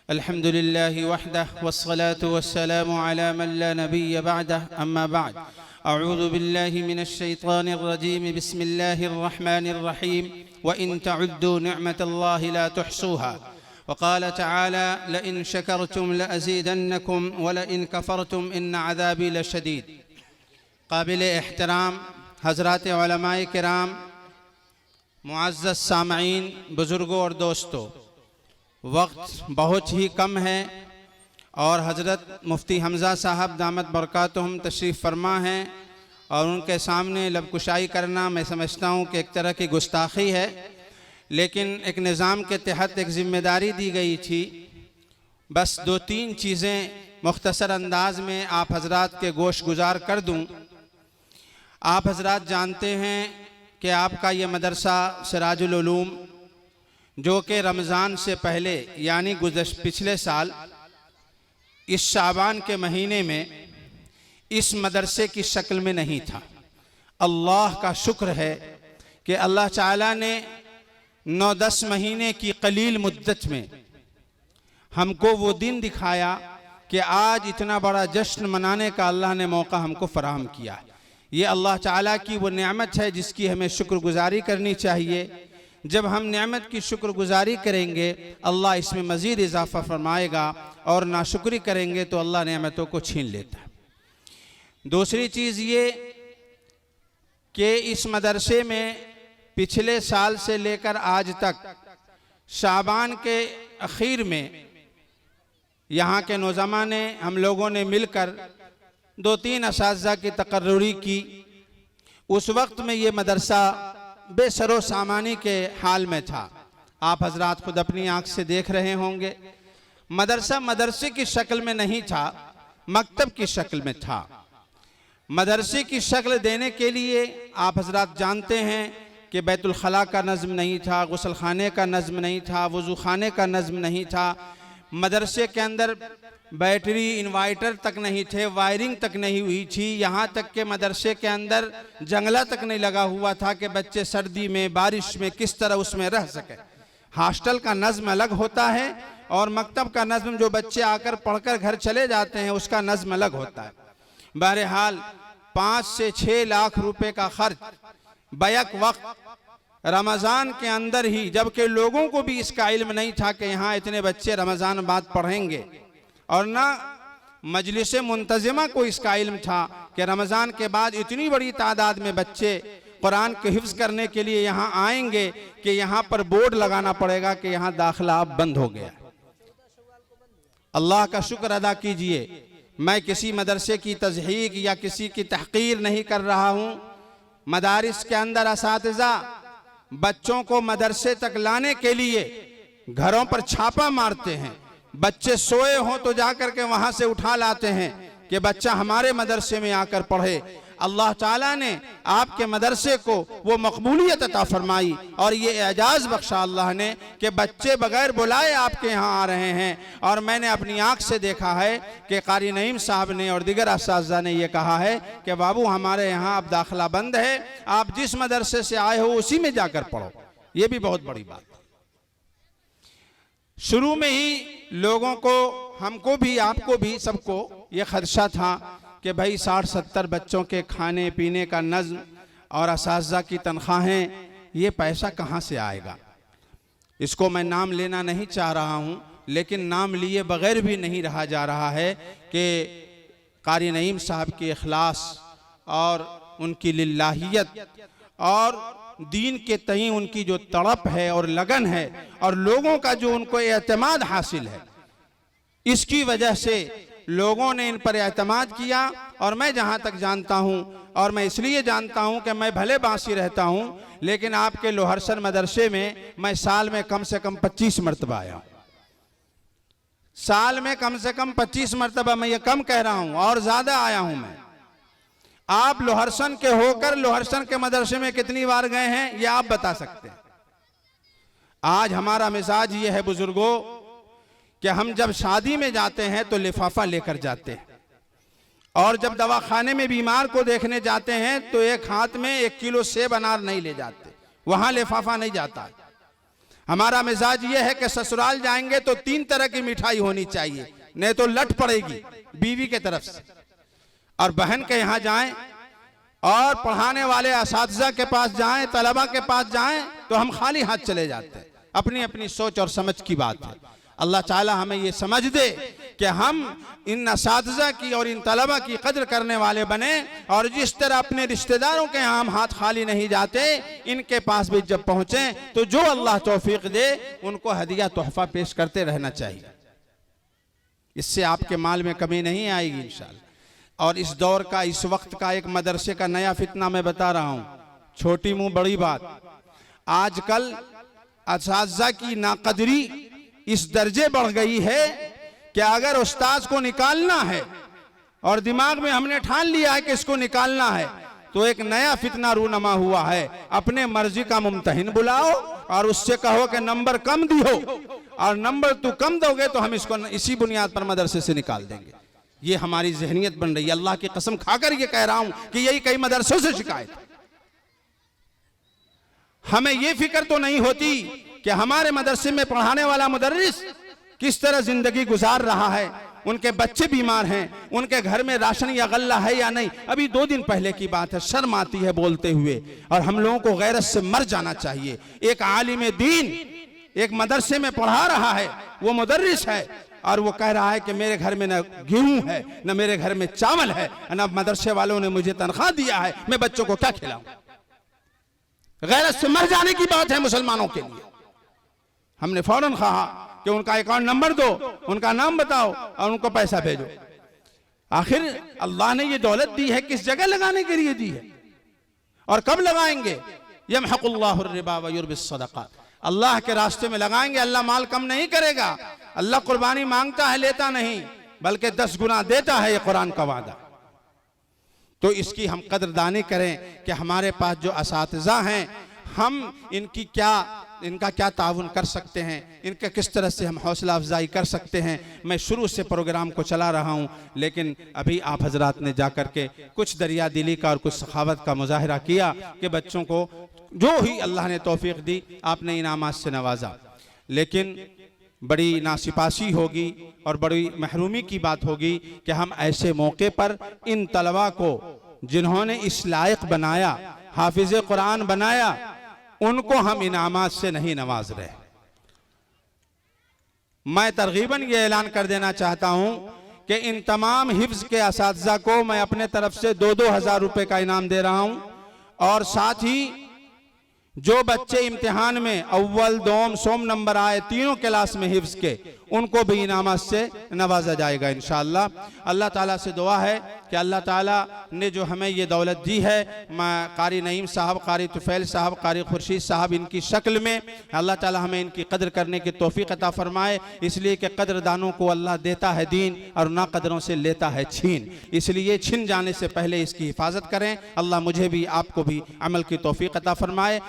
अल्हम्दुलिल्लाहि वहदह वस्सलातु वस्सलामु अला मन ला नबिय्य बअदह अम्मा बाद अऊज़ु बिल्लाहि मिनश शैतानिर रजीम बिस्मिल्लाहिर रहमानिर रहीम व इन तउद्दू निअमतल्लाहि ला तुहसूहा वक़ाल तआला लइन शकरतुम लअज़ीदन्नकुम व लइन कफ़रतुम इन्न अज़ाबी लशदीद। काबिल एहतराम हज़रात उलमाए किराम, मुअज़्ज़ज़ सामईन, बुज़ुर्गों और दोस्तों, वक्त बहुत ही कम है और हज़रत मुफ्ती हमज़ा साहब दामत बरकातुहुम तशरीफ़ फरमा हैं और उनके सामने लबकुशाई करना मैं समझता हूँ कि एक तरह की गुस्ताखी है, लेकिन एक निज़ाम के तहत एक ज़िम्मेदारी दी गई थी। बस दो तीन चीज़ें मुख्तसर अंदाज में आप हज़रात के गोश गुजार कर दूँ। आप हज़रात जानते हैं कि आपका ये मदरसा सिराजुल उलूम, जो कि रमज़ान से पहले यानी पिछले साल इस शाबान के महीने में इस मदरसे की शक्ल में नहीं था। अल्लाह का शुक्र है कि अल्लाह ताला ने 9-10 महीने की कलील मुद्दत में हमको वो दिन दिखाया कि आज इतना बड़ा जश्न मनाने का अल्लाह ने मौका हमको फराहम किया। ये अल्लाह ताला की वो नेमत है जिसकी हमें शुक्रगुजारी करनी चाहिए। जब हम नेमत की शुक्रगुजारी करेंगे अल्लाह इसमें मज़ीद इजाफ़ा फरमाएगा और नाशुक्री करेंगे तो अल्लाह नेमतों को छीन लेता है। दूसरी चीज़ ये कि इस मदरसे में पिछले साल से लेकर आज तक शाबान के आखिर में यहाँ के नौजवानों ने, हम लोगों ने मिलकर 2-3 असातिज़ा की तकर्रुरी की। उस वक्त में ये मदरसा बेसरो सामानी के हाल में था। आप हजरात खुद अपनी आंख से देख रहे होंगे। मदरसा मदरसे की शक्ल में नहीं था, मकतब की शक्ल में था। मदरसे की शक्ल देने के लिए आप हजरात जानते हैं कि बैतुल खला का नज़्म नहीं था, गुसल खाने का नज़्म नहीं था, वज़ू खाने का नज़्म नहीं था। मदरसे के अंदर बैटरी इन्वाइटर तक नहीं थे, वायरिंग तक नहीं हुई थी। यहाँ तक के मदरसे के अंदर जंगला तक नहीं लगा हुआ था कि बच्चे सर्दी में बारिश में किस तरह उसमें रह सके। हॉस्टल का नज़्म अलग होता है और मकतब का नज़्म जो बच्चे आकर पढ़कर घर चले जाते हैं उसका नज़्म अलग होता है। बहरहाल 5 से 6 लाख रुपए का खर्च बैक वक्त रमज़ान के अंदर ही, जबकि लोगों को भी इसका इल्म नहीं था कि यहाँ इतने बच्चे रमज़ान बाद पढ़ेंगे और ना मजलिस मुंतज़िमा को इसका इल्म था कि रमज़ान के बाद इतनी बड़ी तादाद में बच्चे कुरान के हिफ्ज़ करने के लिए यहाँ आएंगे कि यहाँ पर बोर्ड लगाना पड़ेगा कि यहाँ दाखिला अब बंद हो गया। अल्लाह का शुक्र अदा कीजिए। मैं किसी मदरसे की तज़हीक या किसी की तहक़ीर नहीं कर रहा हूँ। मदारिस के अंदर असातिज़ा बच्चों को मदरसे तक लाने के लिए घरों पर छापा मारते हैं। बच्चे सोए हों तो जाकर के वहां से उठा लाते हैं कि बच्चा हमारे मदरसे में आकर पढ़े। अल्लाह ताला ने आपके मदरसे को वो मकबूलियत अता फरमाई और ये एजाज़ बख्शा अल्लाह ने कि बच्चे बगैर बुलाए आपके यहाँ आ रहे हैं। और मैंने अपनी आँख से देखा है कि क़ारी नईम साहब ने और दिगर असातिज़ा ने यह कहा है कि बाबू हमारे यहाँ अब दाखिला बंद है, आप जिस मदरसे से आए हो उसी में जाकर पढ़ो। ये भी बहुत बड़ी बात। शुरू में ही लोगों को, हमको भी, आपको भी, सबको ये खदशा था कि भाई 60-70 बच्चों के खाने पीने का नज़्म और असातिज़ा की तनख्वाहें, ये पैसा कहाँ से आएगा। इसको मैं नाम लेना नहीं चाह रहा हूँ, लेकिन नाम लिए बगैर भी नहीं रहा जा रहा है कि क़ारी नईम साहब के इखलास और उनकी लिल्लाहियत और दीन के तईं उनकी जो तड़प है और लगन है और लोगों का जो उनको एतमाद हासिल है, इसकी वजह से लोगों ने इन पर एतमाद किया। और मैं जहाँ तक जानता हूँ, और मैं इसलिए जानता हूँ कि मैं भले बांसी रहता हूँ, लेकिन आपके लोहरसन मदरसे में मैं साल में कम से कम 25 मरतबा आया हूँ। साल में कम से कम 25 मरतबा, मैं ये कम कह रहा हूँ, और ज़्यादा आया हूँ मैं। आप लोहरसन के होकर लोहरसन के मदरसे में कितनी बार गए हैं ये आप बता सकते हैं। आज हमारा मिजाज ये है बुजुर्गों कि हम जब शादी में जाते हैं तो लिफाफा लेकर जाते हैं, और जब दवाखाने में बीमार को देखने जाते हैं तो एक हाथ में 1 किलो सेब अनार नहीं ले जाते, वहां लिफाफा नहीं जाता। हमारा मिजाज ये है कि ससुराल जाएंगे तो 3 तरह की मिठाई होनी चाहिए, नहीं तो लट पड़ेगी बीवी के तरफ से। और बहन के यहाँ जाएं और पढ़ाने वाले असातिज़ा के पास जाएं, तलबा के पास जाएं तो हम खाली हाथ चले जाते हैं। अपनी अपनी सोच और समझ की बात है। अल्लाह ताला हमें ये समझ दे कि हम इन असातिज़ा की और इन तलबा की कदर करने वाले बने, और जिस तरह अपने रिश्तेदारों के यहाँ हम हाथ खाली नहीं जाते, इनके पास भी जब पहुंचे तो जो अल्लाह तौफीक दे उनको हदिया तोहफा पेश करते रहना चाहिए। इससे आपके माल में कमी नहीं आएगी इंशाअल्लाह। और इस दौर का, इस वक्त का एक मदरसे का नया फितना मैं बता रहा हूँ, छोटी मुंह बड़ी बात। आजकल असातिज़ा की नाकदरी इस दर्जे बढ़ गई है कि अगर उस्ताद को निकालना है और दिमाग में हमने ठान लिया है कि इसको निकालना है, तो एक नया फितना रूनमा हुआ है। अपने मर्जी का मुम्तहिन बुलाओ और उससे कहो कि नंबर कम दियो, और नंबर तू कम दोगे तो हम इसको इसी बुनियाद पर मदरसे से निकाल देंगे। ये हमारी जहनियत बन रही है। अल्लाह की कसम खाकर ये कह रहा हूं कि यही कई मदरसों से शिकायत। हमें ये फिक्र तो नहीं होती कि हमारे मदरसे में पढ़ाने वाला मुदर्रिस किस तरह जिंदगी गुजार रहा है, उनके बच्चे बीमार हैं, उनके घर में राशन या गल्ला है या नहीं। अभी 2 दिन पहले की बात है, शर्म आती है बोलते हुए, और हम लोगों को गैरत से मर जाना चाहिए। एक आलिम दीन एक मदरसे में पढ़ा रहा है, वो मुदर्रिस है, और वो कह रहा है कि मेरे घर में न गेहूं है, न मेरे घर में चावल है, न मदरसे वालों ने मुझे तनख्वाह दिया है, मैं बच्चों को क्या खिलाऊं। गैरत से मर जाने की बात है मुसलमानों के लिए। हमने फौरन कहा कि उनका अकाउंट नंबर दो, उनका नाम बताओ और उनको पैसा भेजो। आखिर अल्लाह ने ये दौलत दी है, किस जगह लगाने के लिए दी है और कब लगाएंगे। यमहकुल्लाहु रिबा व युर्बिस सदक़ात, अल्लाह के रास्ते में लगाएंगे, अल्लाह माल कम नहीं करेगा। अल्लाह कुर्बानी मांगता है, लेता नहीं, बल्कि 10 गुना देता है, ये कुरान का वादा। तो इसकी हम कदरदानी करें कि हमारे पास जो असातिज़ा हैं, हम इनका क्या ताउन कर सकते हैं, इनका किस तरह से हम हौसला अफजाई कर सकते हैं। मैं शुरू से प्रोग्राम को चला रहा हूं, लेकिन अभी आप हजरात ने जा कर के कुछ दरिया दिली का और कुछ सखावत का मुजाहरा किया कि बच्चों को जो ही अल्लाह ने तौफीक दी आपने इनामात से नवाजा। लेकिन बड़ी नासिपासी होगी और बड़ी महरूमी की बात होगी कि हम ऐसे मौके पर इन तलबा को जिन्होंने इस लायक बनाया, हाफिज कुरान बनाया, उनको हम इनामात से नहीं नवाज रहे। मैं तरगीबन ये ऐलान कर देना चाहता हूं कि इन तमाम हिफ्ज के असातिज़ा को मैं अपने तरफ से 2-2 हज़ार रुपए का इनाम दे रहा हूं, और साथ ही जो बच्चे इम्तिहान में अव्वल, दोम, सोम नंबर आए, तीनों क्लास में हिफ्ज के, उनको भी इनामात से नवाजा जाएगा इंशाअल्लाह। अल्लाह ताला से दुआ है कि अल्लाह ताला ने जो हमें ये दौलत दी है, कारी नईम साहब, कारी तुफैल साहब, कारी खुर्शीद साहब, इनकी शक्ल में अल्लाह ताला हमें इनकी कदर करने की तौफीक अता फरमाए। इसलिए कि कदरदानों को अल्लाह देता है दीन और ना कदरों से लेता है छीन, इसलिए छिन जाने से पहले इसकी हिफाजत करें। अल्लाह मुझे भी आपको भी अमल की तौफीक अता फरमाए।